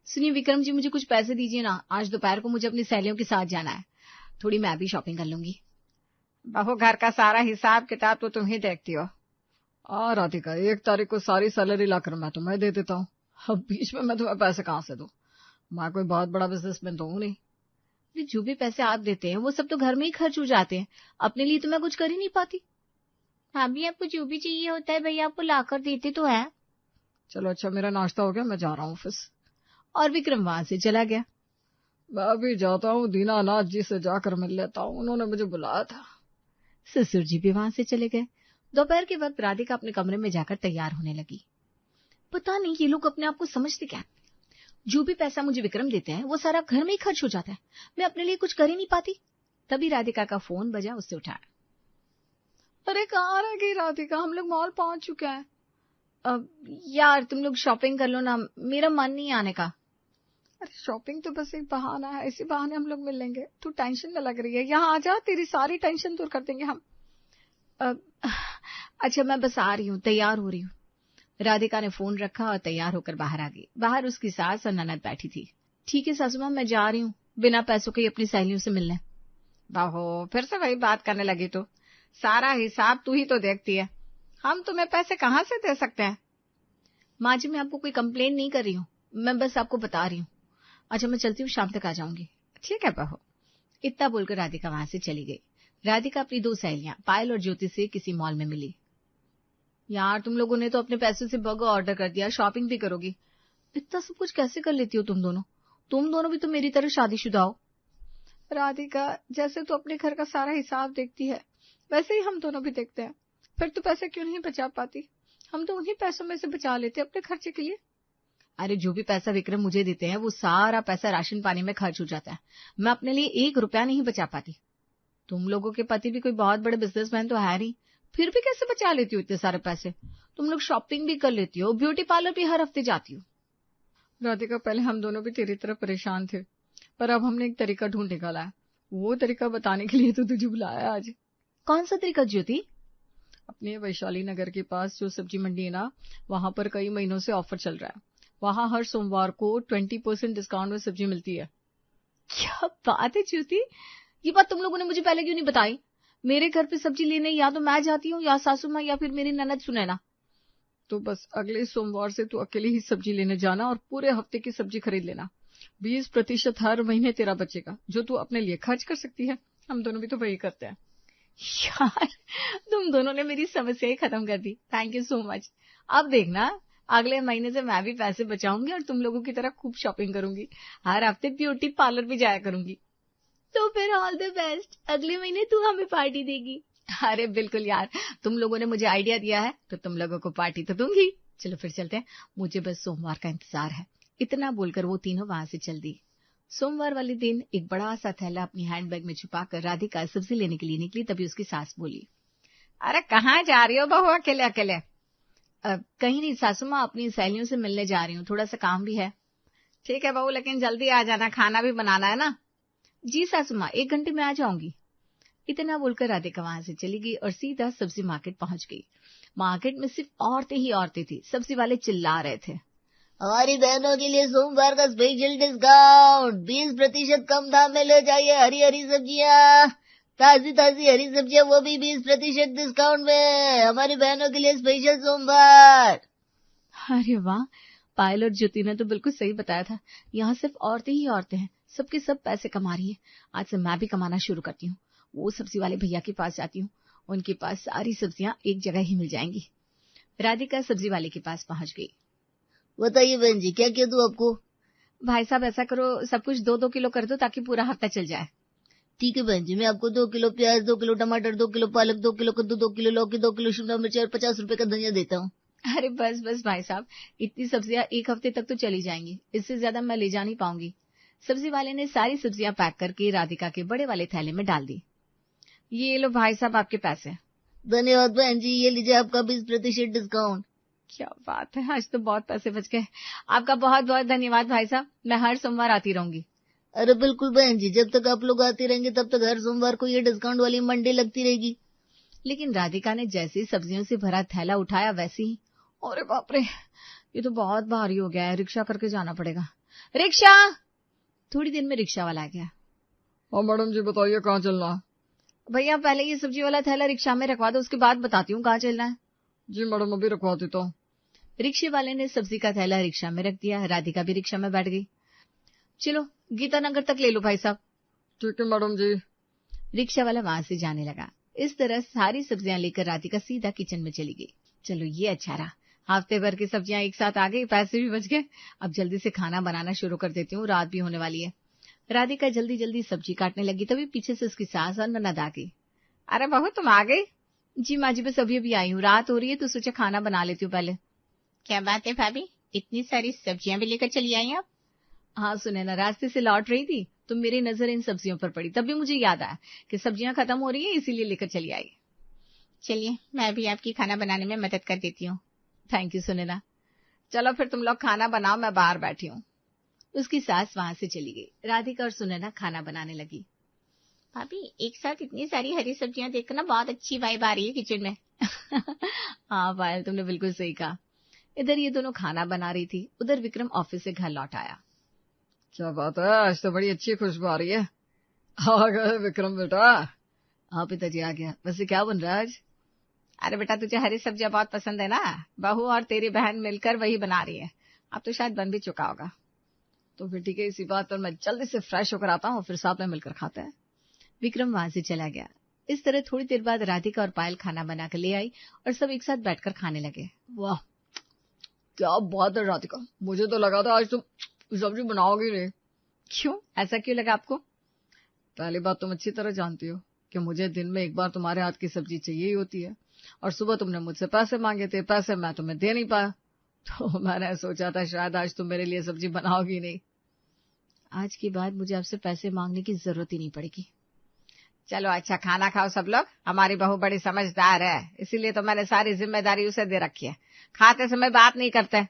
सुनिए विक्रम जी, मुझे कुछ पैसे दीजिए ना, आज दोपहर को मुझे अपनी सहेलियों के साथ जाना है, थोड़ी मैं भी शॉपिंग कर लूंगी। बहू, घर का सारा हिसाब किताब तो तुम ही देखती हो। राधिका, 1 तारीख को सारी सैलरी लाकर मैं तुम्हें दे देता हूँ। अब बीच में मैं तुम्हें पैसे कहाँ से दूं? मैं कोई बहुत बड़ा बिजनेसमैन तो हूं नहीं। जो भी पैसे आप देते हैं वो सब तो घर में ही खर्च हो जाते हैं, अपने लिए तो मैं कुछ कर ही नहीं पाती। भाभी, आपको जो भी चाहिए होता है भैया आपको लाकर देते तो है। चलो अच्छा, मेरा नाश्ता हो गया, मैं जा रहा हूँ ऑफिस। और विक्रम वहां से चला गया। मैं अभी जाता हूँ, दीनानाथ जी से जाकर मिल लेता हूँ, उन्होंने मुझे बुलाया था। ससुर जी भी वहां से चले गए। दोपहर के वक्त राधिका अपने कमरे में जाकर तैयार होने लगी। पता नहीं ये लोग अपने आप को समझते क्या। जो भी पैसा मुझे विक्रम देते हैं वो सारा घर में ही खर्च हो जाता है, मैं अपने लिए कुछ कर ही नहीं पाती। तभी राधिका का फोन बजा, उससे उठाया। अरे कहाँ रह गई राधिका, हम लोग मॉल पहुंच चुके हैं। अब यार तुम लोग शॉपिंग कर लो ना, मेरा मन नहीं आने का। अरे शॉपिंग तो बस एक बहाना है, इसी बहाने हम लोग मिल लेंगे। तू टेंशन में लग रही है, यहाँ आ जा, तेरी सारी टेंशन दूर कर देंगे हम। अच्छा मैं बस आ रही हूँ, तैयार हो रही हूँ। राधिका ने फोन रखा और तैयार होकर बाहर आ गई। बाहर उसकी सास और ननद बैठी थी। ठीक है सासू माँ, मैं जा रही हूँ बिना पैसों के अपनी सहेलियों से मिलने। बाहो, फिर से वही बात करने लगी तो। सारा हिसाब तू ही तो देखती है, हम तुम्हें पैसे कहाँ से दे सकते हैं। माँ जी, मैं आपको कोई कंप्लेन नहीं कर रही हूँ, मैं बस आपको बता रही हूँ। अच्छा मैं चलती हूँ, शाम तक आ जाऊंगी। ठीक है बहू। इतना बोलकर राधिका वहां से चली गई। राधिका अपनी 2 सहेलियां पायल और ज्योति से किसी मॉल में मिली। यार तुम लोगों ने तो अपने पैसों से बर्गर ऑर्डर कर दिया, शॉपिंग भी करोगी, इतना सब कुछ कैसे कर लेती हो तुम दोनों? तुम दोनों भी तो मेरी तरह शादीशुदा हो। राधिका, जैसे तू अपने घर का सारा हिसाब देखती है वैसे ही हम दोनों भी देखते हैं। फिर तू पैसे क्यों नहीं बचा पाती? हम तो उन्हीं पैसों में से बचा लेते अपने खर्चे के लिए। अरे जो भी पैसा विक्रम मुझे देते हैं वो सारा पैसा राशन पानी में खर्च हो जाता है, मैं अपने लिए 1 रुपया नहीं बचा पाती। तुम लोगों के पति भी कोई बहुत बड़े बिजनेसमैन तो है नहीं, फिर भी कैसे बचा लेती हो इतने सारे पैसे? तुम लोग शॉपिंग भी कर लेती हो, ब्यूटी पार्लर भी हर हफ्ते जाती हो। राधिका, पहले हम दोनों भी तेरी तरह परेशान थे, पर अब हमने एक तरीका ढूंढ निकाला है। वो तरीका बताने के लिए तो तुझे बुलाया आज। कौन सा तरीका ज्योति? अपने वैशाली नगर के पास जो सब्जी मंडी है ना, वहां पर कई महीनों से ऑफर चल रहा है। वहां हर सोमवार को 20% डिस्काउंट में सब्जी मिलती है। क्या बात है ज्योति, ये बात तुम लोगों ने मुझे पहले क्यों नहीं बताई? मेरे घर पे सब्जी लेने या तो मैं जाती हूँ या सासू माँ या फिर मेरी ननद सुनैना। तो बस अगले सोमवार से तू अकेले ही सब्जी लेने जाना और पूरे हफ्ते की सब्जी खरीद लेना। 20% हर महीने तेरा बचेगा, जो तू अपने लिए खर्च कर सकती है। हम दोनों भी तो वही करते हैं। यार तुम दोनों ने मेरी समस्या ही खत्म कर दी, थैंक यू सो मच। अब देखना अगले महीने से मैं भी पैसे बचाऊंगी और तुम लोगों की तरह खूब शॉपिंग करूंगी, हर हफ्ते ब्यूटी पार्लर भी जाया करूंगी। तो फिर ऑल द बेस्ट, अगले महीने तू हमें पार्टी देगी। अरे बिल्कुल यार, तुम लोगों ने मुझे आइडिया दिया है तो तुम लोगों को पार्टी तो दूंगी। चलो फिर चलते हैं, मुझे बस सोमवार का इंतजार है। इतना बोलकर वो तीनों वहां से चल दी। सोमवार वाले दिन एक बड़ा सा थैला अपनी हैंडबैग में छुपाकर राधिका सब्जी लेने के लिए निकली। तभी उसकी सास बोली, अरे कहाँ जा रही हो बहू अकेले अकेले? कहीं नहीं सासू माँ, अपनी सहेलियों से मिलने जा रही हूँ, थोड़ा सा काम भी है। ठीक है बहू, लेकिन जल्दी आ जाना, खाना भी बनाना है ना। जी सासू माँ, 1 घंटे में आ जाऊंगी। इतना बोलकर राधिका वहां से चली गई और सीधा सब्जी मार्केट पहुंच गई। मार्केट में सिर्फ औरतें ही औरतें थी। सब्जी वाले चिल्ला रहे थे, हमारी बहनों के लिए सोमवार का स्पेशल डिस्काउंट, 20% कम दाम में ले जाइए हरी हरी सब्जियां, ताजी ताजी हरी सब्जियां, वो भी 20% डिस्काउंट में, हमारी बहनों के लिए स्पेशल सोमवार। अरे वाह, पायल और ज्योति ने तो बिल्कुल सही बताया था, यहाँ सिर्फ औरतें ही औरतें हैं, सबके सब पैसे कमा रही है। आज से मैं भी कमाना शुरू करती हूँ। वो सब्जी वाले भैया के पास जाती हूँ, उनके पास सारी सब्जियां एक जगह ही मिल जाएंगी। राधिका सब्जी वाले के पास पहुंच गई। बताइए बहन जी, क्या दूं आपको? भाई साहब ऐसा करो, सब कुछ 2-2 किलो कर दो ताकि पूरा हफ्ता चल जाए। ठीक है बहन जी, मैं आपको 2 किलो प्याज, 2 किलो टमाटर, 2 किलो पालक, 2 किलो कद्दू, 2 किलो लौकी, 2 किलो शिमला मिर्च और 50 रुपए का धनिया देता हूँ। अरे बस बस भाई साहब, इतनी सब्जियां 1 हफ्ते तक तो चली जाएंगी, इससे ज्यादा मैं ले जा नहीं पाऊंगी। सब्जी वाले ने सारी सब्जियां पैक करके राधिका के बड़े वाले थैले में डाल दी। ये लो भाई साहब आपके पैसे। धन्यवाद बहन जी, ये लीजिए आपका 20% डिस्काउंट। क्या बात है, आज तो बहुत पैसे बच गए। आपका बहुत बहुत धन्यवाद भाई साहब, मैं हर सोमवार आती रहूंगी। अरे बिल्कुल बहन जी, जब तक आप लोग आते रहेंगे तब तक हर सोमवार को ये डिस्काउंट वाली मंडी लगती रहेगी। लेकिन राधिका ने जैसे ही सब्जियों से भरा थैला उठाया वैसे ही, अरे बाप रे, ये तो बहुत भारी हो गया है, रिक्शा करके जाना पड़ेगा। रिक्शा। थोड़ी देर में रिक्शा वाला आ गया। हाँ मैडम जी बताइए कहाँ चलना है? भैया पहले ये सब्जी वाला थैला रिक्शा में रखवा दो, उसके बाद बताती हूँ कहाँ चलना है। जी मैडम अभी रखवा देता हूँ। रिक्शे वाले ने सब्जी का थैला रिक्शा में रख दिया। राधिका भी रिक्शा में बैठ गई। चलो गीता नगर तक ले लो भाई साहब। ठीक है मैडम जी। रिक्शा वाला वहां से जाने लगा। इस तरह सारी सब्जियां लेकर राधिका सीधा किचन में चली गई। चलो ये अच्छा रहा, हफ्ते भर की सब्जियां एक साथ आ गई, पैसे भी बच गए। अब जल्दी से खाना बनाना शुरू कर देती हूँ, रात भी होने वाली है। राधिका जल्दी जल्दी सब्जी काटने लगी, तभी पीछे से उसकी सास और ननद आ गई। अरे बहू तुम आ गई? जी माँ जी बस अभी आई हूँ, रात हो रही है तो सोचा खाना बना लेती हूँ पहले। क्या बात है भाभी, इतनी सारी सब्जियां भी लेकर चली आई आप? हाँ सुने ना, रास्ते से लौट रही थी तो मेरी नजर इन सब्जियों पर पड़ी, तब भी मुझे याद आया कि सब्जियां खत्म हो रही है, इसीलिए लेकर चली आई। चलिए मैं भी आपकी खाना बनाने में मदद कर देती हूँ। Thank you Sunaina. चलो फिर तुम लोग खाना बनाओ, मैं बाहर बैठी हूँ। उसकी सास वहां से चली गई। राधिका और सुनैना खाना बनाने लगी। भाभी एक साथ इतनी सारी हरी सब्जियां देखकर ना बहुत अच्छी वाइब आ रही है किचन में। हाँ पायल तुमने बिल्कुल सही कहा। इधर ये दोनों खाना बना रही थी, उधर विक्रम ऑफिस से घर लौट आया। क्या बात है, आज तो बड़ी अच्छी खुशबू आ रही है। आ गए विक्रम बेटा। हाँ पिताजी आ गया। वैसे क्या बन रहा है आज? अरे बेटा तुझे हरी सब्जियां बहुत पसंद है ना, बहू और तेरी बहन मिलकर वही बना रही है। अब तो शायद बन भी चुका होगा। तो फिर ठीक है, इसी बात पर मैं जल्दी से फ्रेश होकर आता हूँ, फिर साथ में मिलकर खाते हैं। विक्रम वहां से चला गया। इस तरह थोड़ी देर बाद राधिका और पायल खाना बनाकर ले आई और सब एक साथ बैठकर खाने लगे। वाह क्या बात है राधिका, मुझे तो लगा था आज तुम सब्जी बनाओगी नहीं। क्यों, ऐसा क्यों लगा आपको? पहली बात तुम अच्छी तरह जानती हो कि मुझे दिन में एक बार तुम्हारे हाथ की सब्जी चाहिए ही होती है, और सुबह तुमने मुझसे पैसे मांगे थे, पैसे मैं तुम्हें दे नहीं पाया, तो मैंने सोचा था शायद आज तुम मेरे लिए सब्जी बनाओगी नहीं। आज के बाद मुझे आपसे पैसे मांगने की जरूरत ही नहीं पड़ेगी। चलो अच्छा खाना खाओ सब लोग, हमारी बहू बड़ी समझदार है, इसीलिए तो मैंने सारी जिम्मेदारी उसे दे रखी है। खाते समय बात नहीं करते।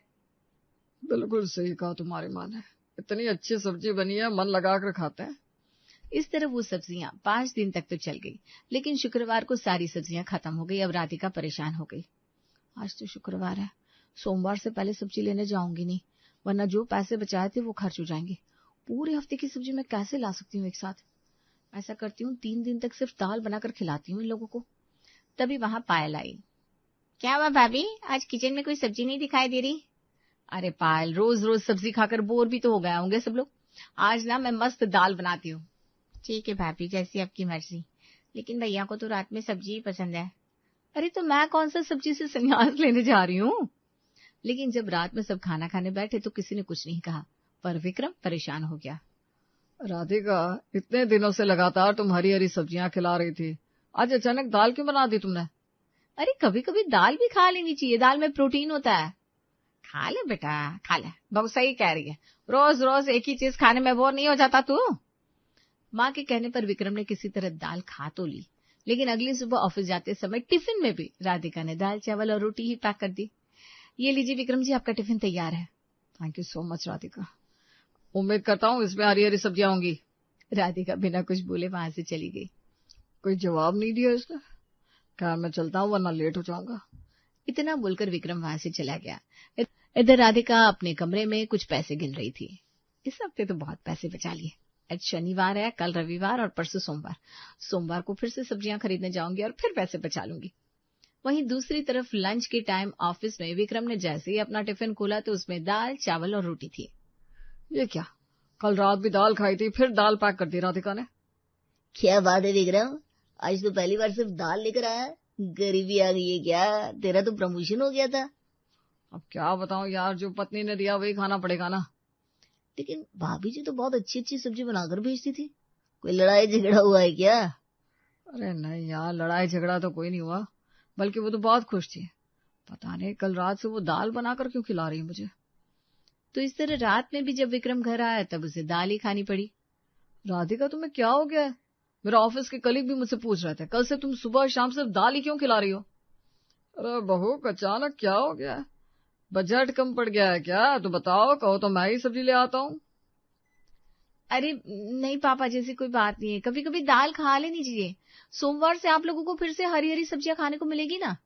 बिल्कुल सही कहा तुम्हारी माँ ने, इतनी अच्छी सब्जी बनी है, मन लगाकर खाते हैं। इस तरह वो सब्जियां 5 दिन तक तो चल गई, लेकिन शुक्रवार को सारी सब्जियां खत्म हो गई। अब राधिका परेशान हो गई। आज तो शुक्रवार है, सोमवार से पहले सब्जी लेने जाऊंगी नहीं, वरना जो पैसे बचाए थे वो खर्च हो जाएंगे। पूरे हफ्ते की सब्जी मैं कैसे ला सकती हूँ एक साथ? ऐसा करती हूँ 3 दिन तक सिर्फ दाल बनाकर खिलाती हूँ इन लोगों को। तभी वहां पायल आई। क्या हुआ भाभी, आज किचन में कोई सब्जी नहीं दिखाई दे रही? अरे पायल, रोज रोज सब्जी खाकर बोर भी तो हो गए होंगे सब लोग। आज ना मैं मस्त दाल बनाती हूँ। ठीक है भाभी, जैसी आपकी मर्जी, लेकिन भैया को तो रात में सब्जी ही पसंद है। अरे तो मैं कौन सा सब्जी से संन्यास लेने जा रही हूँ? लेकिन जब रात में सब खाना खाने बैठे तो किसी ने कुछ नहीं कहा, पर विक्रम परेशान हो गया। राधिका इतने दिनों से लगातार तुम हरी हरी सब्जियां खिला रही थी, आज अचानक दाल क्यों बना दी तुमने? अरे कभी कभी दाल भी खा लेनी चाहिए, दाल में प्रोटीन होता है। खा ले बेटा खा ले, बहुत सही कह रही है, रोज रोज एक ही चीज खाने में बोर नहीं हो जाता तू? माँ के कहने पर विक्रम ने किसी तरह दाल खा तो ली, लेकिन अगली सुबह ऑफिस जाते समय टिफिन में भी राधिका ने दाल चावल और रोटी ही पैक कर दी। ये लीजिए विक्रम जी, आपका टिफिन तैयार है। Thank you so much Radhika, उम्मीद करता हूँ इसमें हरी हरी सब्जियां होंगी। राधिका बिना कुछ बोले वहां से चली गई। कोई जवाब नहीं दिया इसने। क्या मैं चलता हूँ वरना लेट हो जाऊंगा। इतना बोलकर विक्रम वहां से चला गया। इधर राधिका अपने कमरे में कुछ पैसे गिन रही थी। इस हफ्ते तो बहुत पैसे बचा लिए। आज शनिवार है, कल रविवार और परसों सोमवार। सोमवार को फिर से सब्जियां खरीदने जाऊंगी और फिर पैसे बचा लूंगी। वहीं दूसरी तरफ लंच के टाइम ऑफिस में विक्रम ने जैसे ही अपना टिफिन खोला तो उसमें दाल चावल और रोटी थी। ये क्या, कल रात भी दाल खाई थी, फिर दाल पैक कर दी राधिका ने। क्या बात है विक्रम, आज तो पहली बार सिर्फ दाल लेकर आया, गरीबी आ गई है क्या? तेरा तो प्रमोशन हो गया था। अब क्या बताऊं यार, जो पत्नी ने दिया वही खाना पड़ेगा ना। लेकिन भाभी जी तो बहुत अच्छी अच्छी सब्जी बनाकर भेजती थी, कोई लड़ाई झगड़ा हुआ है क्या? अरे नहीं यार, लड़ाई झगड़ा तो कोई नहीं हुआ, बल्कि वो तो बहुत खुश थी। पता नहीं कल रात से वो दाल बनाकर क्यों खिला रही है मुझे। तो इस तरह रात में भी जब विक्रम घर आया तब उसे दाल ही खानी पड़ी। राधिका तुम्हें क्या हो गया है? मेरा ऑफिस के कलीग भी मुझसे पूछ रहे थे, कल से तुम सुबह शाम सिर्फ दाल ही क्यों खिला रही हो? अरे बहू अचानक क्या हो गया? बजट कम पड़ गया है क्या? तो बताओ, कहो तो मैं ही सब्जी ले आता हूँ। अरे नहीं पापा, जैसी कोई बात नहीं है, कभी कभी दाल खा लेनी चाहिए। सोमवार से आप लोगों को फिर से हरी हरी सब्जियां खाने को मिलेगी ना।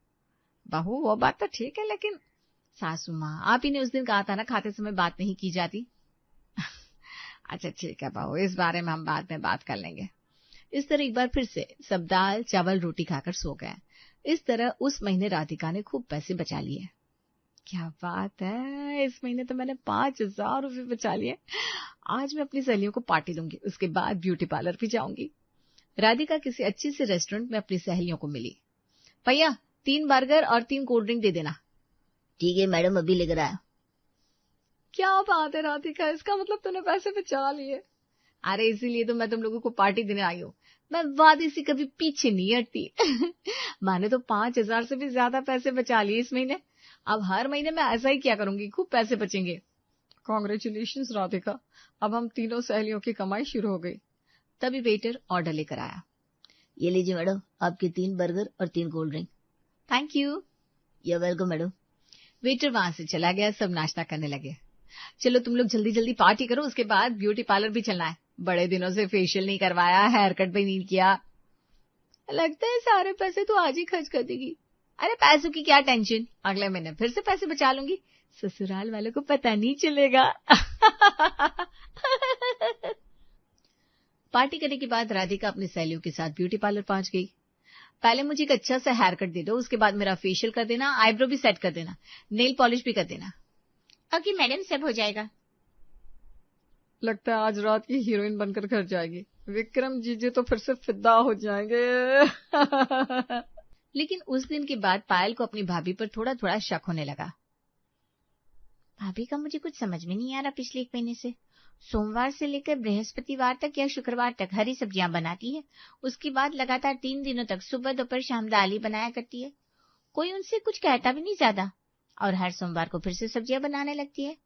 बहू वो बात तो ठीक है, लेकिन सासू माँ, आप ही ने उस दिन कहा था ना खाते समय बात नहीं की जाती। अच्छा ठीक है बहू, इस बारे में हम बाद में बात कर लेंगे। इस तरह एक बार फिर से सब दाल चावल रोटी खाकर सो गए। इस तरह उस महीने राधिका ने खूब पैसे बचा लिए। क्या बात है, इस महीने तो मैंने 5,000 रुपये बचा लिए। आज मैं अपनी सहेलियों को पार्टी दूंगी, उसके बाद ब्यूटी पार्लर भी जाऊंगी। राधिका किसी अच्छी से रेस्टोरेंट में अपनी सहेलियों को मिली। भैया 3 बर्गर और 3 कोल्ड ड्रिंक दे देना। ठीक है मैडम, अभी लेकर आया। क्या बात है राधिका, इसका मतलब तूने पैसे बचा लिए। अरे इसीलिए तो मैं तुम लोगों को पार्टी देने आई हूँ। मैं वादे से कभी पीछे नहीं हटती। मैंने तो 5,000 से भी ज्यादा पैसे बचा लिए इस महीने। अब हर महीने मैं ऐसा ही क्या करूंगी, खूब पैसे बचेंगे। कांग्रेचुलेशंस राधिका, अब हम तीनों सहेलियों की कमाई शुरू हो गई। तभी वेटर ऑर्डर लेकर आया। ये लीजिए मैडम, आपके 3 बर्गर और 3 cold drink. Thank you. You welcome madam. Waiter वहां से चला गया। सब नाश्ता करने लगे। चलो तुम लोग जल्दी जल्दी पार्टी करो, उसके बाद ब्यूटी पार्लर भी चलना है। बड़े दिनों से फेशियल नहीं करवाया, हेयर कट भी नहीं किया। लगता है सारे पैसे तो आज ही खर्च कर देगी। अरे पैसों की क्या टेंशन, अगले महीने फिर से पैसे बचा लूंगी, ससुराल वालों को पता नहीं चलेगा। पार्टी करने के बाद राधिका अपनी सहेलियों के साथ ब्यूटी पार्लर पहुंच गई। पहले मुझे एक अच्छा सा हेयर कट दे दो, उसके बाद मेरा फेशियल कर देना, आईब्रो भी सेट कर देना, नेल पॉलिश भी कर देना। ओके मैडम, सब हो जाएगा। लगता है आज रात की हीरोइन बनकर घर जाएगी। विक्रम जीजे तो फिर से फिदा हो जाएंगे। लेकिन उस दिन के बाद पायल को अपनी भाभी पर थोड़ा थोड़ा शक होने लगा। भाभी का मुझे कुछ समझ में नहीं आ रहा। पिछले 1 महीने से सोमवार से लेकर बृहस्पतिवार तक या शुक्रवार तक हरी सब्जियां बनाती है, उसके बाद लगातार 3 दिनों तक सुबह दोपहर शाम दाल ही बनाया करती है। कोई उनसे कुछ कहता भी नहीं ज्यादा, और हर सोमवार को फिर से सब्जियां बनाने लगती है।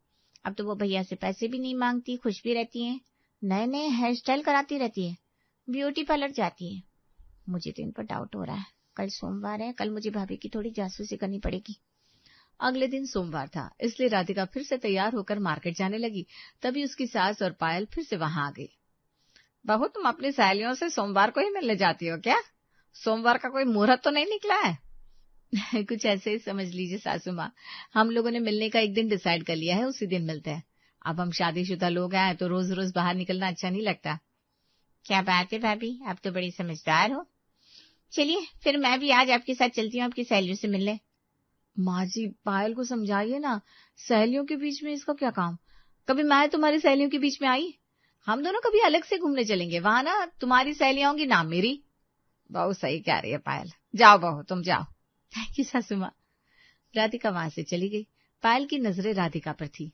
अब तो वो भैया से पैसे भी नहीं मांगती, खुश भी रहती है, नए नए हेयर स्टाइल कराती रहती है, ब्यूटी पार्लर जाती है। मुझे तो इन पर डाउट हो रहा है। कल सोमवार है, कल मुझे भाभी की थोड़ी जासूसी करनी पड़ेगी। अगले दिन सोमवार था, इसलिए राधिका फिर से तैयार होकर मार्केट जाने लगी। तभी उसकी सास और पायल फिर से वहां आ गई। बहू, तुम अपनी सहेलियों से सोमवार को ही मिलने जाती हो क्या? सोमवार का कोई मुहूर्त तो नहीं निकला है? कुछ ऐसे ही समझ लीजिए सासू माँ। हम लोगों ने मिलने का एक दिन डिसाइड कर लिया है, उसी दिन मिलते हैं। अब हम शादीशुदा लोग हैं तो रोज रोज बाहर निकलना अच्छा नहीं लगता। क्या बात है भाभी, आप तो बड़ी समझदार हो। चलिए फिर मैं भी आज आपके साथ चलती हूँ आपकी सहेलियों से मिलने। माँ जी, पायल को समझाइए ना, सहेलियों के बीच में इसका क्या काम? कभी मैं तुम्हारी सहेलियों के बीच में आई? हम दोनों कभी अलग से घूमने चलेंगे, वहां ना तुम्हारी सहेलियां होंगी ना मेरी। बहू सही कह रही है पायल, जाओ बहू तुम जाओ। थैंक यू सासू माँ। राधिका वहां से चली गई। पायल की नजरें राधिका पर थी।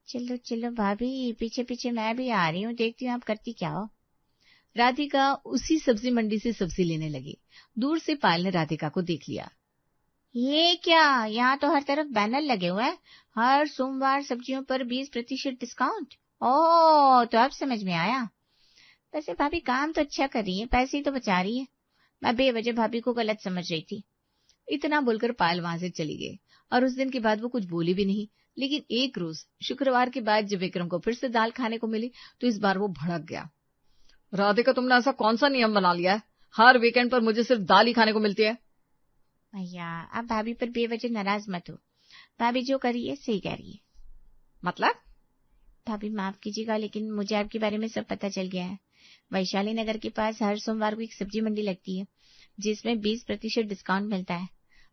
चलो चलो भाभी, पीछे पीछे मैं भी आ रही हूँ, देखती हूँ आप करती क्या हो। राधिका उसी सब्जी मंडी से सब्जी लेने लगी। दूर से पायल ने राधिका को देख लिया। ये क्या, यहाँ तो हर तरफ बैनर लगे हुए हैं, हर सोमवार सब्जियों पर 20% डिस्काउंट। ओह, तो अब समझ में आया। वैसे भाभी काम तो अच्छा कर रही है, पैसे ही तो बचा रही है। मैं बेवजह भाभी को गलत समझ रही थी। इतना बोलकर पायल वहां से चली गई, और उस दिन के बाद वो कुछ बोली भी नहीं। लेकिन एक रोज शुक्रवार के बाद जब विक्रम को फिर से दाल खाने को मिली तो इस बार वो भड़क गया। राधिका, तुमने ऐसा कौन सा नियम बना लिया है, हर वीकेंड पर मुझे सिर्फ दाल ही खाने को मिलती है? भैया आप भाभी पर बेवजह नाराज मत हो। भाभी जो कर रही है सही कह रही है। मतलब? भाभी माफ कीजिएगा, लेकिन मुझे आपके बारे में सब पता चल गया है। वैशाली नगर के पास हर सोमवार को एक सब्जी मंडी लगती है जिसमें 20% डिस्काउंट मिलता है।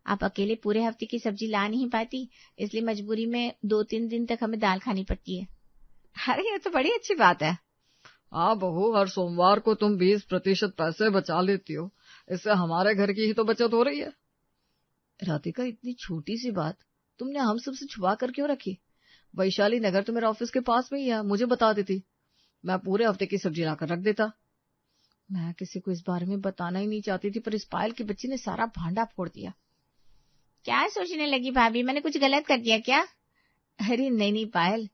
आप अकेले पूरे हफ्ते की सब्जी ला नहीं पाती, इसलिए मजबूरी में 2-3 दिन तक हमें दाल खानी पड़ती है। अरे ये तो बड़ी अच्छी बात है। हाँ बहू, हर सोमवार को तुम 20% पैसे बचा लेती हो, इससे हमारे घर की ही तो बचत हो रही है। राधिका, इतनी छोटी सी बात तुमने हम सबसे छुपा कर क्यों रखी? वैशाली नगर तो मेरे ऑफिस के पास में ही है, मुझे बता देती, मैं पूरे हफ्ते की सब्जी लाकर रख देता। मैं किसी को इस बारे में बताना ही नहीं चाहती थी, पर इस पायल की बच्ची ने सारा भांडा फोड़ दिया। क्या सोचने लगी भाभी, मैंने कुछ गलत कर दिया क्या? अरे नहीं नहीं पायल,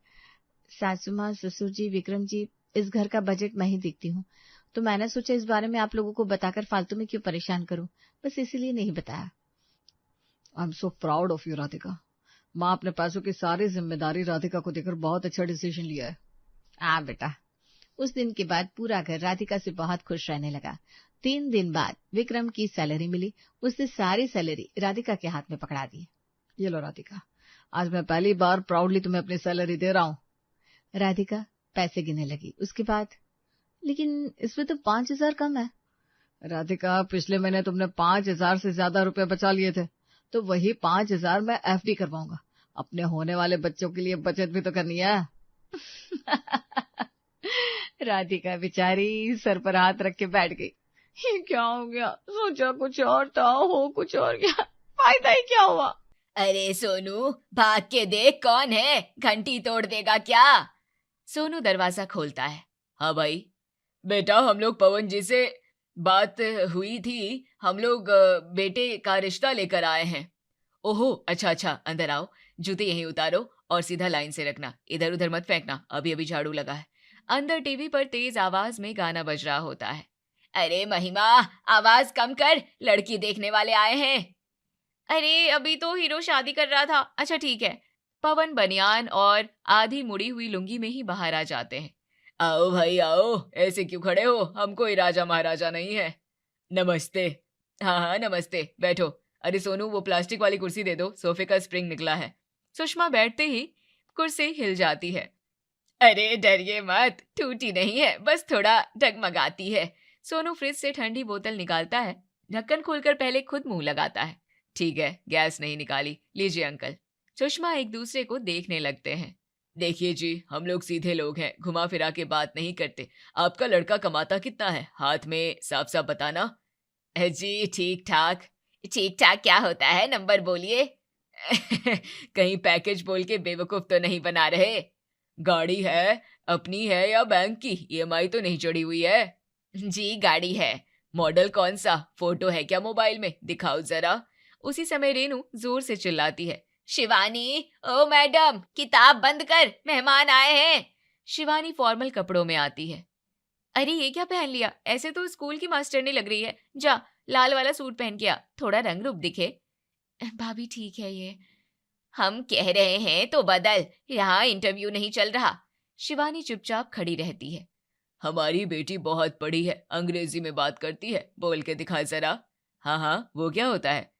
सासू माँ, ससुर जी, विक्रम जी, इस घर का बजट मैं ही देखती हूँ, तो मैंने सोचा इस बारे में आप लोगों को बताकर फालतू में क्यों परेशान करूं, बस इसीलिए नहीं बताया। I am so proud of you Radhika. माँ अपने पैसों की सारी जिम्मेदारी राधिका को देकर बहुत अच्छा डिसीजन लिया है। हाँ बेटा। उस दिन के बाद पूरा घर राधिका से बहुत खुश रहने लगा। 3 दिन बाद विक्रम की सैलरी मिली। उसने सारी सैलरी राधिका के हाथ में पकड़ा दी। ये लो राधिका, आज मैं पहली बार प्राउडली तुम्हें अपनी सैलरी दे रहा हूँ। राधिका, पैसे गिनने लगी। उसके बाद, लेकिन इसमें तो 5,000 कम है। राधिका, पिछले महीने तुमने 5,000 से ज्यादा रुपए बचा लिए थे, तो वही 5,000 मैं एफडी करवाऊंगा। अपने होने वाले बच्चों के लिए बचत भी तो करनी है। राधिका बेचारी सर पर हाथ रख के बैठ गई। ये क्या हो गया? सोचा कुछ और था, हो कुछ और गया, फायदा ही क्या हुआ? अरे सोनू, भाग के देख कौन है, घंटी तोड़ देगा क्या? सोनू दरवाजा खोलता है। हाँ भाई। बेटा, हम लोग पवन जी से बात हुई थी, हम लोग बेटे का रिश्ता लेकर आए हैं। ओहो, अच्छा अच्छा, अंदर आओ, जूते यहीं उतारो और सीधा लाइन से रखना, इधर उधर मत फेंकना, अभी अभी झाड़ू लगा है। अंदर टीवी पर तेज आवाज में गाना बज रहा होता है। अरे महिमा, आवाज कम कर, लड़की देखने वाले आए हैं। अरे अभी तो हीरो शादी कर रहा था। अच्छा ठीक है। पवन बनियान और आधी मुड़ी हुई लुंगी में ही बाहर आ जाते हैं। आओ भाई आओ, ऐसे क्यों खड़े हो, हम कोई राजा महाराजा नहीं है। नमस्ते। हाँ हाँ नमस्ते, बैठो। अरे सोनू, वो प्लास्टिक वाली कुर्सी दे दो, सोफे का स्प्रिंग निकला है। सुषमा बैठते ही कुर्सी हिल जाती है। अरे डरिए मत, टूटी नहीं है, बस थोड़ा डगमगाती है। सोनू फ्रिज से ठंडी बोतल निकालता है, ढक्कन खोलकर पहले खुद मुंह लगाता है। ठीक है, गैस नहीं निकाली, लीजिए अंकल। सुषमा एक दूसरे को देखने लगते हैं। देखिए जी, हम लोग सीधे लोग हैं, घुमा फिरा के बात नहीं करते। आपका लड़का कमाता कितना है, हाथ में साफ साफ बताना। जी ठीक ठाक। ठीक ठाक क्या होता है, नंबर बोलिए। कहीं पैकेज बोल के बेवकूफ तो नहीं बना रहे। गाड़ी है, अपनी है या बैंक की, ईएमआई तो नहीं चढ़ी हुई है। जी गाड़ी है। मॉडल कौन सा, फोटो है क्या मोबाइल में, दिखाओ जरा। उसी समय रेनू जोर से चिल्लाती है। शिवानी, ओ मैडम, किताब बंद कर, मेहमान आए हैं। शिवानी फॉर्मल कपड़ों में आती है। अरे ये क्या पहन लिया, ऐसे तो स्कूल की मास्टरनी लग रही है। जा लाल वाला सूट पहन के आ, थोड़ा रंग रूप दिखे। भाभी ठीक है ये। हम कह रहे हैं तो बदल, यहाँ इंटरव्यू नहीं चल रहा। शिवानी चुपचाप खड़ी रहती है। हमारी बेटी बहुत पढ़ी है, अंग्रेजी में बात करती है, बोल के दिखा जरा। हाँ हाँ, वो क्या होता है,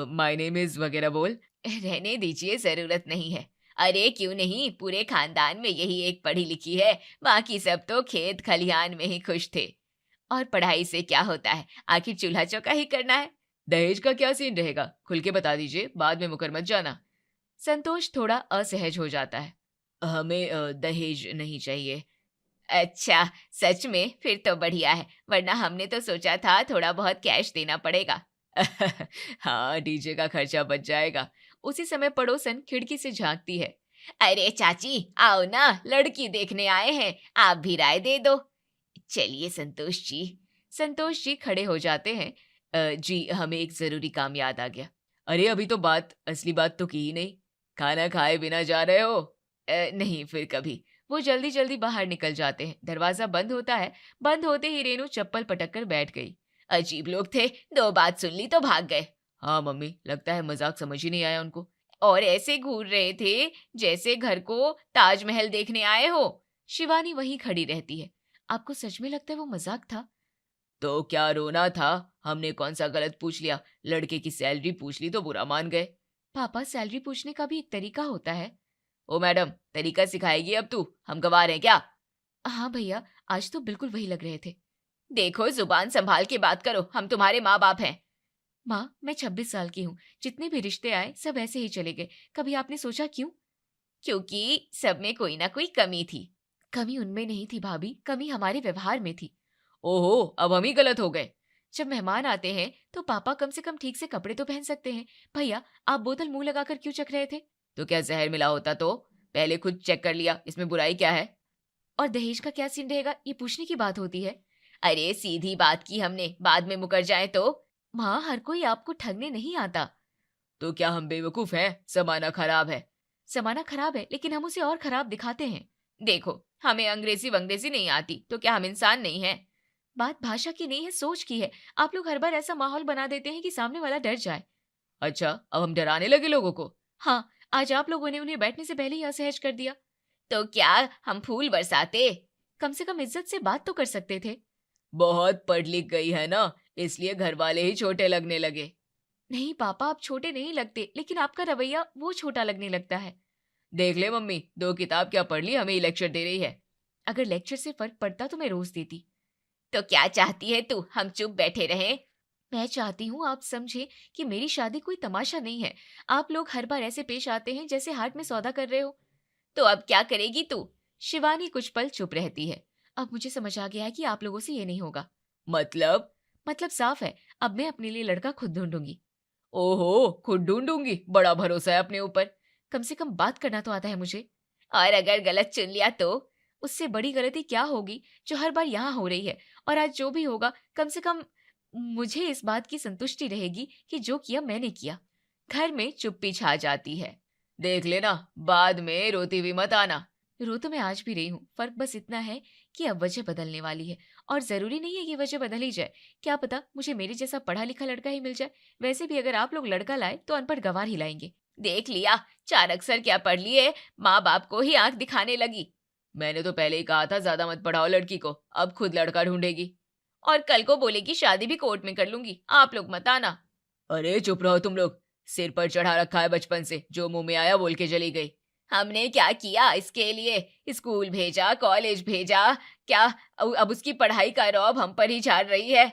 माय नेम इज वगैरह बोल। रहने दीजिए, जरूरत नहीं है। अरे क्यों नहीं, पूरे खानदान में यही एक पढ़ी लिखी है, बाकी सब तो खेत खलिहान में ही खुश थे। और पढ़ाई से क्या होता है, आखिर चूल्हा चौका ही करना है। दहेज का क्या सीन रहेगा, खुल के बता दीजिए, बाद में मुकर मत जाना। संतोष थोड़ा असहज हो जाता है। हमें दहेज नहीं चाहिए। अच्छा सच में, फिर तो बढ़िया है, वरना हमने तो सोचा था थोड़ा बहुत कैश देना पड़ेगा। हाँ, डीजे का खर्चा बच जाएगा। उसी समय पड़ोसन खिड़की से झांकती है। अरे चाची आओ ना, लड़की देखने आए हैं, आप भी राय दे दो। चलिए संतोष जी। संतोष जी खड़े हो जाते हैं। जी हमें एक जरूरी काम याद आ गया। अरे अभी तो असली बात तो की ही नहीं, खाना खाए बिना जा रहे हो? नहीं, फिर कभी। वो जल्दी जल्दी बाहर निकल जाते हैं। दरवाजा बंद होता है। बंद होते ही रेनू चप्पल पटक कर बैठ गई। अजीब लोग थे, दो बात सुन ली तो भाग गए। हाँ मम्मी, लगता है मजाक समझ ही नहीं आया उनको। और ऐसे घूर रहे थे जैसे घर को ताजमहल देखने आए हो। शिवानी वहीं खड़ी रहती है। आपको सच में लगता है वो मजाक था? तो क्या रोना था, हमने कौन सा गलत पूछ लिया, लड़के की सैलरी पूछ ली तो बुरा मान गए। पापा, सैलरी पूछने का भी एक तरीका होता है। ओ मैडम, तरीका सिखाएगी अब तू, हम गवार हैं क्या? हाँ भैया, आज तो बिल्कुल वही लग रहे थे। देखो जुबान संभाल के बात करो, हम तुम्हारे माँ बाप हैं। माँ, मैं 26 साल की हूँ, जितने भी रिश्ते आए सब ऐसे ही चले गए। कभी आपने सोचा क्यों? क्योंकि सब में कोई ना कोई कमी थी। कमी उनमें नहीं थी भाभी, कमी हमारे व्यवहार में थी। ओहो, अब हम ही गलत हो गए। जब मेहमान आते हैं तो पापा कम से कम ठीक से कपड़े तो पहन सकते हैं। भैया, आप बोतल मुंह लगाकर क्यों चख रहे थे? तो क्या जहर मिला होता तो? पहले खुद चेक कर लिया, इसमें बुराई क्या है? और दहेज का क्या सीन रहेगा, ये पूछने की बात होती है। अरे सीधी बात की हमने, बाद में मुकर जाए तो। माँ, हर कोई आपको ठगने नहीं आता। तो क्या हम बेवकूफ हैं? जमाना खराब है। जमाना खराब है, लेकिन हम उसे और खराब दिखाते हैं। देखो, हमें अंग्रेजी वंग्रेजी नहीं आती, तो क्या हम इंसान नहीं हैं? बात भाषा की नहीं है, सोच की है। आप लोग हर बार ऐसा माहौल बना देते हैं कि सामने वाला डर जाए। अच्छा, अब हम डराने लगे लोगों को? हाँ, आज आप लोगों ने उन्हें बैठने से पहले ही असहज कर दिया। तो क्या हम फूल बरसाते? कम से कम इज्जत से बात तो कर सकते थे। बहुत पढ़ लिख गई है ना, इसलिए घर वाले ही छोटे लगने लगे। नहीं पापा, आप छोटे नहीं लगते, लेकिन आपका रवैया वो छोटा लगने लगता है। देख ले मम्मी, 2 किताब क्या पढ़ ली, हमें ही लेक्चर दे रही है। अगर लेक्चर से फर्क पड़ता तो मैं रोज देती। तो क्या चाहती है तू, हम चुप बैठे रहें? मैं चाहती हूँ आप समझे कि मेरी शादी कोई तमाशा नहीं है। आप लोग हर बार ऐसे पेश आते हैं जैसे हाट में सौदा कर रहे हो। तो अब क्या करेगी तू? शिवानी कुछ पल चुप रहती है। अब मुझे समझ आ गया है कि आप लोगों से ये नहीं होगा। मतलब साफ है, अब मैं अपने लिए लड़का खुद ढूंढूंगी। ओहो, खुद ढूंढूंगी, बड़ा भरोसा है अपने ऊपर। कम से कम बात करना तो आता है मुझे। और अगर गलत चुन लिया तो? उससे बड़ी गलती क्या होगी जो हर बार यहाँ हो रही है। और आज जो भी होगा, कम से कम मुझे इस बात की संतुष्टि रहेगी कि जो किया मैंने किया। घर में चुप्पी छा जाती है। देख लेना, बाद में रोती भी मत आना। रो तो मैं आज भी रही हूँ, फर्क बस इतना है कि अब वजह बदलने वाली है। और जरूरी नहीं है कि वजह बदल ही जाए, क्या पता मुझे मेरे जैसा पढ़ा लिखा लड़का ही मिल जाए। वैसे भी अगर आप लोग लड़का लाए तो अनपढ़ गंवार ही लाएंगे। देख लिया, चार अक्षर क्या पढ़ लिए, माँ बाप को ही आंख दिखाने लगी। मैंने तो पहले ही कहा था ज्यादा मत पढ़ाओ लड़की को, अब खुद लड़का ढूंढेगी। और कल को बोलेगी शादी भी कोर्ट में कर लूंगी, आप लोग मत आना। अरे चुप रहो तुम लोग, सिर पर चढ़ा रखा है बचपन से, जो मुंह में आया बोल के चली गई। हमने क्या किया इसके लिए? स्कूल भेजा, कॉलेज भेजा, क्या अब उसकी पढ़ाई का रौब हम पर ही झाड़ रही है?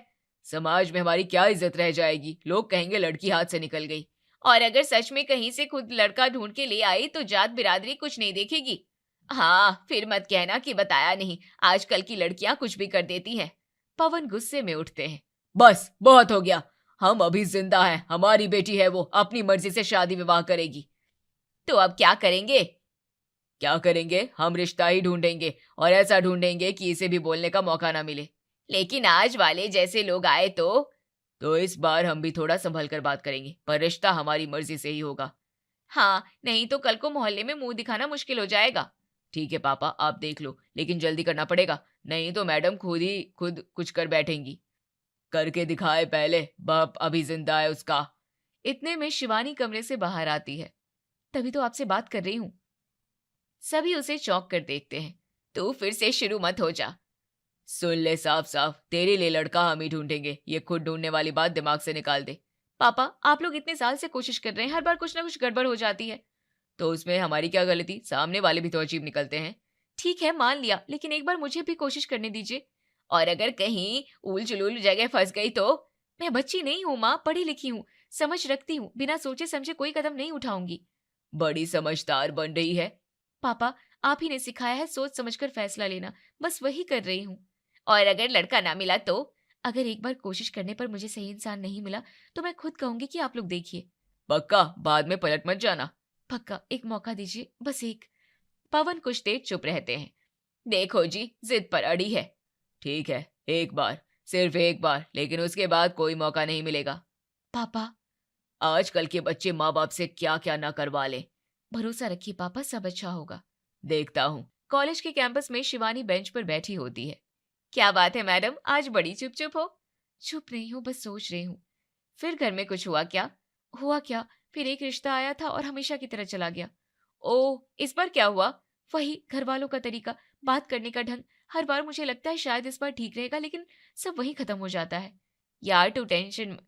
समाज में हमारी क्या इज्जत रह जाएगी? लोग कहेंगे लड़की हाथ से निकल गई। और अगर सच में कहीं से खुद लड़का ढूंढ के ले आई तो जात बिरादरी कुछ नहीं देखेगी। हाँ, फिर मत कहना कि बताया नहीं, आजकल की लड़कियां कुछ भी कर देती हैं। पवन गुस्से में उठते हैं। बस बहुत हो गया, हम अभी जिंदा हैं, हमारी बेटी है, वो अपनी मर्जी से शादी विवाह करेगी। तो अब क्या करेंगे? क्या करेंगे? हम रिश्ता ही ढूंढेंगे, और ऐसा ढूंढेंगे कि इसे भी बोलने का मौका ना मिले। लेकिन आज वाले जैसे लोग आए तो इस बार हम भी थोड़ा संभल कर बात करेंगे, पर रिश्ता हमारी मर्जी से ही होगा। हाँ, नहीं तो कल को मोहल्ले में मुंह दिखाना मुश्किल हो जाएगा। ठीक है पापा, आप देख लो, लेकिन जल्दी करना पड़ेगा, नहीं तो मैडम खुद कुछ कर बैठेंगी। करके दिखाए पहले, बाप अभी जिंदा है उसका। इतने में शिवानी कमरे से बाहर आती है। तभी तो आपसे बात कर रही हूँ। सभी उसे चौंक कर देखते हैं। तू फिर से शुरू मत हो जा। सुन ले साफ साफ, तेरे लिए लड़का हम ही ढूंढेंगे, ये खुद ढूंढने वाली बात दिमाग से निकाल दे। पापा, आप लोग इतने साल से कोशिश कर रहे हैं, हर बार कुछ ना कुछ गड़बड़ हो जाती है। तो उसमें हमारी क्या गलती? सामने वाले भी तो अजीब निकलते हैं। ठीक है, मान लिया, लेकिन एक बार मुझे भी कोशिश करने दीजिए। और अगर कहीं उल जुलूल जगह फंस गई तो? मैं बच्ची नहीं हूँ माँ, पढ़ी लिखी हूँ, समझ रखती हूँ, बिना सोचे समझे कोई कदम नहीं उठाऊंगी। बड़ी समझदार बन रही है। पापा, आप ही ने सिखाया है सोच समझकर फैसला लेना, बस वही कर रही हूँ। और अगर लड़का ना मिला तो? अगर एक बार कोशिश करने पर मुझे सही इंसान नहीं मिला तो मैं खुद कहूंगी कि आप लोग देखिए। पक्का? बाद में पलट मत जाना। पक्का, एक मौका दीजिए, बस एक। पवन कुछ देर चुप रहते हैं। देखो जी, जिद पर अड़ी है। ठीक है, एक बार, सिर्फ एक बार, लेकिन उसके बाद कोई मौका नहीं मिलेगा। पापा, आजकल के बच्चे माँ बाप से क्या क्या ना करवा ले। भरोसा रखिए पापा, सब अच्छा होगा। देखता हूँ। कॉलेज के कैंपस में शिवानी बेंच पर बैठी होती है। क्या बात है मैडम, आज बड़ी चुप चुप हो? चुप नहीं हूँ, बस सोच रही हूँ। फिर घर में कुछ हुआ क्या? हुआ क्या, फिर एक रिश्ता आया था और हमेशा की तरह चला गया। ओह, इस बार क्या हुआ? वही घर वालों का तरीका, बात करने का ढंग। हर बार मुझे लगता है शायद इस बार ठीक रहेगा, लेकिन सब वही खत्म हो जाता है। यार तू टेंशन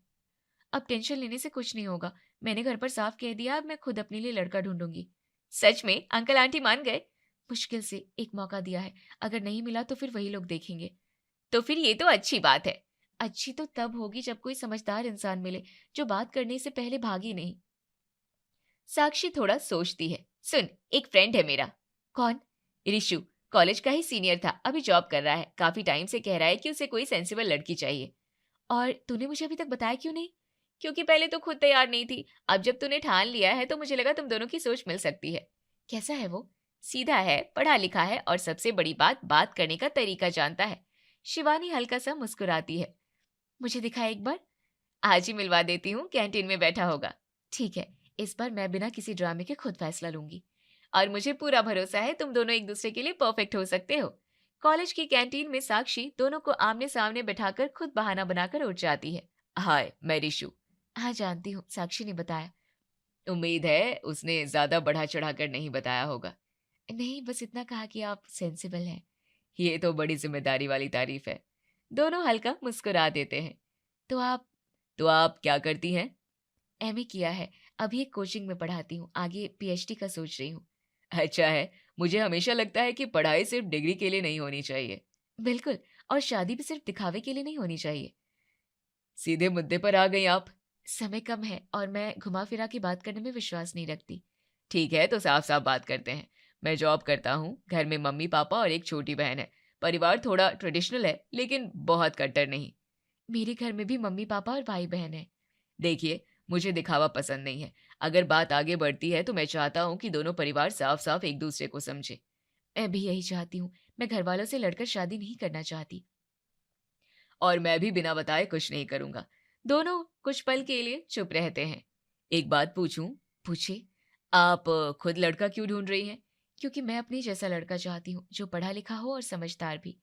अब टेंशन लेने से कुछ नहीं होगा। मैंने घर पर साफ कह दिया, अब मैं खुद अपने लिए लड़का ढूंढूंगी। सच में? अंकल आंटी मान गए? मुश्किल से एक मौका दिया है, अगर नहीं मिला तो फिर वही लोग देखेंगे। तो फिर ये तो अच्छी बात है। अच्छी तो तब होगी जब कोई समझदार इंसान मिले, जो बात करने से पहले भागी नहीं। साक्षी थोड़ा सोचती है। सुन, एक फ्रेंड है मेरा। कौन? ऋषु, कॉलेज का ही सीनियर था, अभी जॉब कर रहा है। काफी टाइम से कह रहा है कि उसे कोई सेंसिबल लड़की चाहिए। और तूने मुझे अभी तक बताया क्यों नहीं? क्योंकि पहले तो खुद तैयार नहीं थी, अब जब तूने ठान लिया है तो मुझे लगा तुम दोनों की सोच मिल सकती है। कैसा है वो? सीधा है, पढ़ा लिखा है, और सबसे बड़ी बात करने का तरीका जानता है। शिवानी हल्का सा मुस्कुराती है। मुझे दिखा एक बार। आज ही मिलवा देती हूँ, कैंटीन में बैठा होगा। ठीक है, इस बार मैं बिना किसी ड्रामे के खुद फैसला लूंगी। और मुझे पूरा भरोसा है तुम दोनों एक दूसरे के लिए परफेक्ट हो सकते हो। कॉलेज की कैंटीन में साक्षी दोनों को आमने सामने बैठाकर खुद बहाना बनाकर उठ जाती है। हाय, मैं ऋषु। हाँ जानती हूँ, साक्षी ने बताया। उम्मीद है उसने ज्यादा बढ़ा चढ़ा कर नहीं बताया होगा। नहीं, बस इतना कहा कि आप सेंसिबल हैं। ये तो बड़ी जिम्मेदारी वाली तारीफ है। दोनों हल्का मुस्कुरा देते हैं। तो आप क्या करती हैं? एमए किया है, अभी एक कोचिंग में पढ़ाती हूँ, आगे पीएचडी का सोच रही हूँ। अच्छा है, मुझे हमेशा लगता है कि पढ़ाई सिर्फ डिग्री के लिए नहीं होनी चाहिए। बिल्कुल, और शादी भी सिर्फ दिखावे के लिए नहीं होनी चाहिए। सीधे मुद्दे पर आ गई आप। समय कम है और मैं घुमा फिरा की बात करने में विश्वास नहीं रखती। ठीक है, तो साफ साफ बात करते हैं। मैं जॉब करता हूँ, घर में मम्मी पापा और एक छोटी बहन है। परिवार थोड़ा ट्रेडिशनल है, लेकिन बहुत कट्टर नहीं। मेरे घर में भी मम्मी पापा और भाई बहन है। देखिए, मुझे दिखावा पसंद नहीं है। अगर बात आगे बढ़ती है तो मैं चाहता हूँ कि दोनों परिवार साफ साफ एक दूसरे को समझे। मैं भी यही चाहती हूँ। मैं घर वालों से लड़कर शादी नहीं करना चाहती। और मैं भी बिना बताए कुछ नहीं करूंगा। दोनों कुछ पल के लिए चुप रहते हैं। एक बात पूछूं? पूछे। आप खुद लड़का क्यों ढूंढ रही हैं? क्योंकि मैं अपनी जैसा लड़का चाहती हूँ, जो पढ़ा लिखा हो और समझदार भी।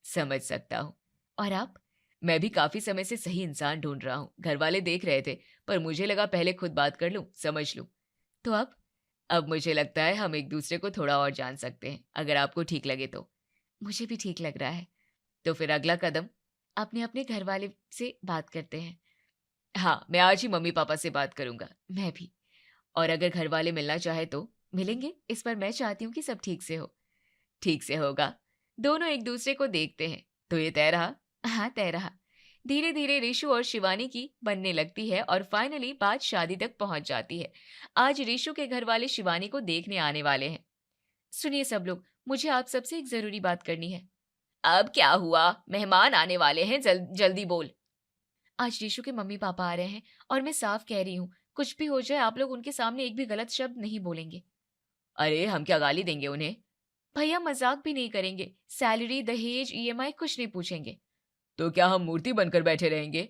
समझ सकता हूँ। और आप? मैं भी काफी समय से सही इंसान ढूंढ रहा हूँ। घर वाले देख रहे थे, पर मुझे लगा पहले खुद बात कर लूं, समझ लूं। तो अब मुझे लगता है हम एक दूसरे को थोड़ा और जान सकते हैं, अगर आपको ठीक लगे तो। मुझे भी ठीक लग रहा है। तो फिर अगला कदम? अपने अपने घर वाले से बात करते हैं। हाँ, मैं आज ही मम्मी पापा से बात करूंगा। मैं भी। और अगर घर वाले मिलना चाहे तो मिलेंगे। इस पर मैं चाहती हूँ कि सब ठीक से हो। ठीक से होगा। दोनों एक दूसरे को देखते हैं। तो ये तय रहा? हाँ, तय रहा। धीरे धीरे रिशु और शिवानी की बनने लगती है और फाइनली बात शादी तक पहुंच जाती है। आज रिशु के घर वाले शिवानी को देखने आने वाले हैं। सुनिए सब लोग, मुझे आप सबसे एक जरूरी बात करनी है। अब क्या हुआ? मेहमान आने वाले हैं, जल्दी बोल। आज रिशु के मम्मी पापा आ रहे हैं और मैं साफ कह रही हूँ, कुछ भी हो जाए आप लोग उनके सामने एक भी गलत शब्द नहीं बोलेंगे। अरे हम क्या गाली देंगे उन्हें? भैया मजाक भी नहीं करेंगे। सैलरी, दहेज, ईएमआई कुछ नहीं पूछेंगे। तो क्या हम मूर्ति बनकर बैठे रहेंगे?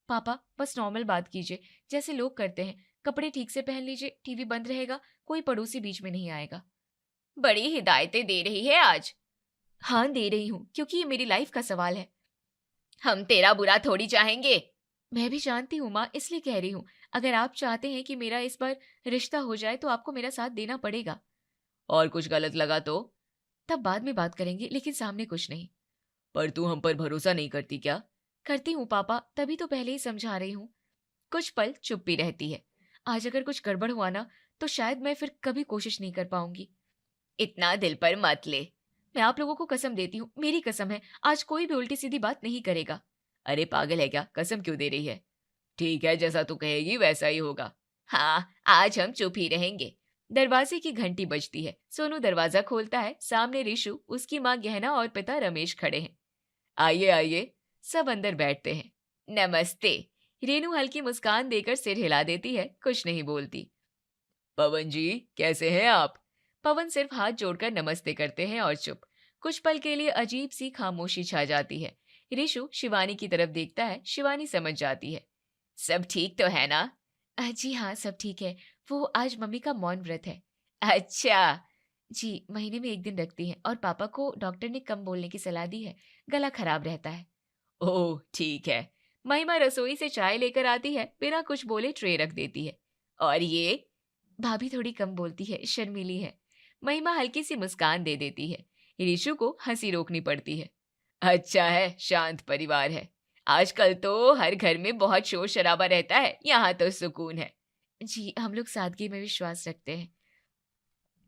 पापा बस नॉर्मल बात कीजिए, जैसे लोग करते हैं। कपड़े ठीक से पहन लीजिए, टीवी बंद रहेगा, कोई पड़ोसी बीच में नहीं आएगा। बड़ी हिदायतें दे रही है आज। हाँ, दे रही हूँ, क्योंकि ये मेरी लाइफ का सवाल है। हम तेरा बुरा थोड़ी चाहेंगे। मैं भी जानती हूँ माँ, इसलिए कह रही हूँ। अगर आप चाहते हैं कि मेरा इस बार रिश्ता हो जाए तो आपको मेरा साथ देना पड़ेगा। और कुछ गलत लगा तो? तब बाद में बात करेंगे, लेकिन सामने कुछ नहीं। पर तू हम पर भरोसा नहीं करती क्या? करती हूँ पापा, तभी तो पहले ही समझा रही हूँ। कुछ पल चुप्पी रहती है। आज अगर कुछ गड़बड़ हुआ ना, तो शायद मैं फिर कभी कोशिश नहीं कर पाऊंगी। इतना दिल पर मत ले। मैं आप लोगों को कसम देती हूँ, मेरी कसम है, आज कोई भी उल्टी सीधी बात नहीं करेगा। अरे पागल है क्या? कसम क्यों दे रही है? ठीक है, जैसा तू कहेगी वैसा ही होगा। हाँ, आज हम चुप ही रहेंगे। दरवाजे की घंटी बजती है। सोनू दरवाजा खोलता है। सामने रिशु, उसकी माँ गहना और पिता रमेश खड़े हैं। आइए आइए। सब अंदर बैठते हैं। नमस्ते। रेनू हल्की मुस्कान देकर सिर हिला देती है, कुछ नहीं बोलती। पवन जी, कैसे हैं आप? पवन सिर्फ हाथ जोड़कर नमस्ते करते हैं और चुप। कुछ पल के लिए अजीब सी खामोशी छा जाती है। रिशु शिवानी की तरफ देखता है। शिवानी समझ जाती है। सब ठीक तो है ना? जी हाँ, सब ठीक है। वो आज मम्मी का मौन व्रत है। अच्छा। जी, महीने में एक दिन रखती हैं और पापा को डॉक्टर ने कम बोलने की सलाह दी है, गला खराब रहता है। ओह ठीक है। महिमा रसोई से चाय लेकर आती है, बिना कुछ बोले ट्रे रख देती है। और ये? भाभी थोड़ी कम बोलती है, शर्मीली है। महिमा हल्की सी मुस्कान दे देती है। रिशु को हंसी रोकनी पड़ती है। अच्छा है, शांत परिवार है। आजकल तो हर घर में बहुत शोर शराबा रहता है, यहाँ तो सुकून है। जी, हम लोग सादगी में विश्वास रखते हैं।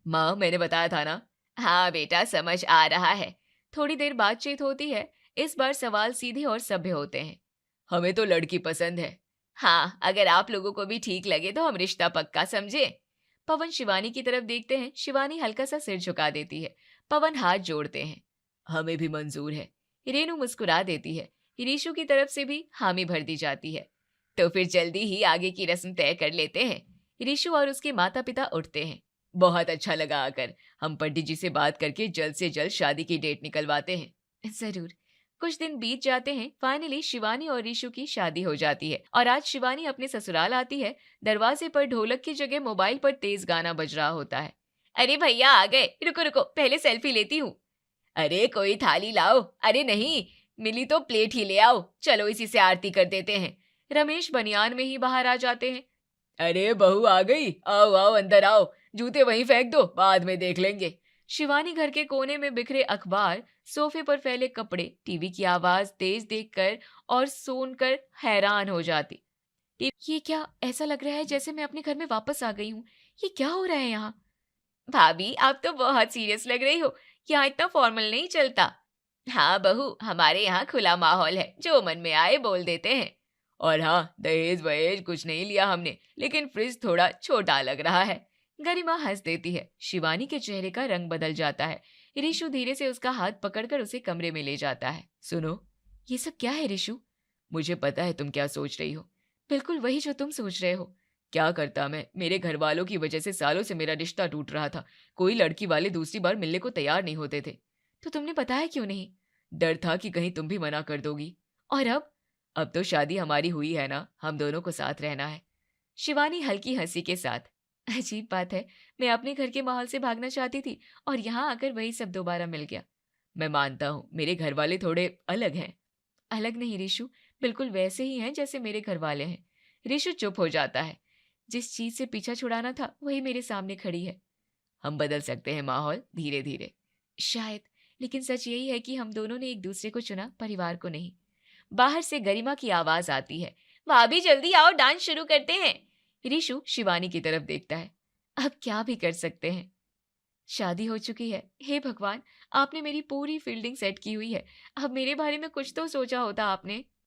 माँ, मैंने बताया था ना। हाँ बेटा, समझ आ रहा है। थोड़ी देर बातचीत होती है। इस बार सवाल सीधे और सभ्य होते हैं। हमें तो लड़की पसंद है। हाँ, अगर आप लोगों को भी ठीक लगे तो हम रिश्ता पक्का समझे। पवन शिवानी की तरफ देखते हैं। शिवानी हल्का सा सिर झुका देती है। पवन हाथ जोड़ते हैं। हमें भी मंजूर है। रेनू मुस्कुरा देती है। रिशु की तरफ से भी हामी भर दी जाती है। तो फिर जल्दी ही आगे की रस्म तय कर लेते हैं। रिशु और उसके माता पिता उठते हैं। बहुत अच्छा लगा आकर। हम पंडित जी से बात करके जल्द से जल्द शादी की डेट निकलवाते हैं। जरूर। कुछ दिन बीत जाते हैं। फाइनली शिवानी और रिशु की शादी हो जाती है और आज शिवानी अपने ससुराल आती है। दरवाजे पर ढोलक की जगह मोबाइल पर तेज गाना बज रहा होता है। अरे भैया आ गए, रुको रुको, पहले सेल्फी लेती हूँ। अरे कोई थाली लाओ। अरे नहीं, मिली तो प्लेट ही ले आओ। चलो इसी से आरती कर देते हैं। रमेश बनियान में ही बाहर आ जाते हैं। अरे बहू आ गई, आओ आओ अंदर आओ। जूते वहीं फेंक दो, बाद में देख लेंगे। शिवानी घर के कोने में बिखरे अखबार, सोफे पर फैले कपड़े, टीवी की आवाज तेज देखकर और सुनकर हैरान हो जाती। ये क्या? ऐसा लग रहा है जैसे मैं अपने घर में वापस आ गई हूँ। ये क्या हो रहा है यहाँ? भाभी आप तो बहुत सीरियस लग रही हो, यहाँ इतना फॉर्मल नहीं चलता। हाँ बहू, हमारे यहाँ खुला माहौल है, जो मन में आए बोल देते हैं। और हाँ, दहेज वहेज कुछ नहीं लिया हमने, लेकिन फ्रिज थोड़ा छोटा लग रहा है। गरिमा हंस देती है। शिवानी के चेहरे का रंग बदल जाता है। रिशु धीरे से उसका हाथ पकड़कर उसे कमरे में ले जाता है। सुनो, ये सब क्या है रिशु? मुझे पता है तुम क्या सोच रही हो, बिल्कुल वही जो तुम सोच रहे हो। क्या करता मैं, मेरे घर वालों की वजह से सालों से मेरा रिश्ता टूट रहा था। कोई लड़की वाले दूसरी बार मिलने को तैयार नहीं होते थे। तो तुमने बताया क्यों नहीं? डर था कि कहीं तुम भी मना कर दोगी। और अब तो शादी हमारी हुई है ना, हम दोनों को साथ रहना है। शिवानी हल्की हंसी के साथ, अजीब बात है, मैं अपने घर के माहौल से भागना चाहती थी और यहाँ आकर वही सब दोबारा मिल गया। मैं मानता हूँ मेरे घर वाले थोड़े अलग हैं। अलग नहीं रिशु, बिल्कुल वैसे ही हैं जैसे मेरे घर वाले हैं। रिशु चुप हो जाता है। जिस चीज से पीछा छुड़ाना था वही मेरे सामने खड़ी है। हम बदल सकते हैं माहौल धीरे धीरे, शायद, लेकिन सच यही है कि हम दोनों ने एक दूसरे को चुना, परिवार को नहीं। बाहर से गरिमा की आवाज आती है, भाभी जल्दी आओ, डांस शुरू करते हैं। रिशु शिवानी की तरफ देखता है। अब क्या भी कर सकते हैं, शादी हो चुकी है। हे भगवान, आपने मेरी पूरी फील्डिंग सेट की हुई है। अब मेरे बारे में कुछ तो सोचा होता आपने।